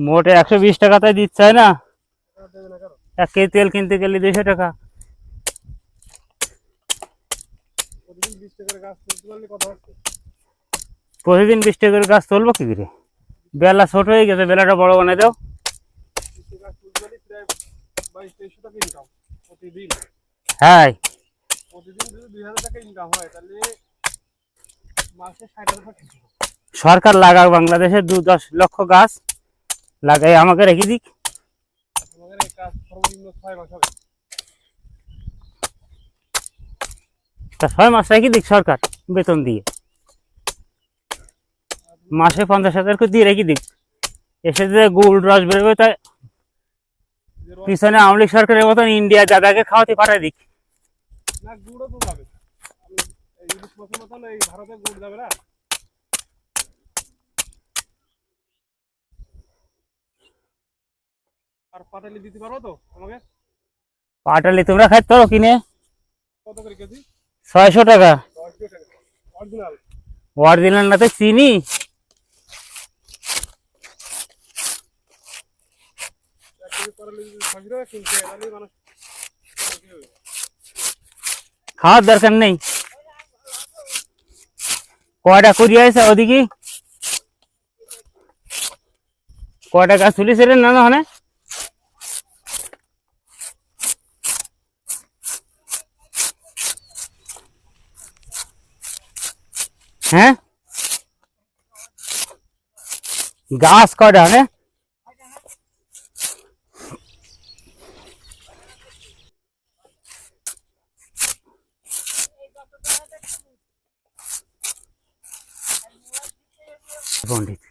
মোটে 120 টাকা তাই দিচ্ছে না, 1 কেজি তেল কিনতে গেলে 200 টাকা। প্রতিদিন 20 টাকা করে গাছ তুলবো কি করে? বেলা ছোট হয়ে গেছে, বেলাটা বড় বানাই দাও। হ্যাঁ, সরকার লাগাক, বাংলাদেশে 10 লক্ষ গাছ লাগাই আমাকে রেখে দিক। 6 মাস রেখে দিক সরকার বেতন দিয়ে, মাসে 50,000 করে দিয়ে রেখে দিক। এসে যে গুড় রস বেরোবে, তাই পিছনে আওয়ামী লীগ সরকারের মতন ইন্ডিয়া দাদাকে খাওয়াতে পাঠাই দিক। পাটালি তোমরা খাইতে পারো কিনে? 600 টাকা অরিজিনাল, না তো চিনি। খাওয়ার দরকার নেই। কয়টা করি আছে ওদিকে, কয়টা গাছ তুলেছিলেন না ওখানে? হ্যাঁ, গাছ কয়টা? হ্যাঁ, পণ্ডিত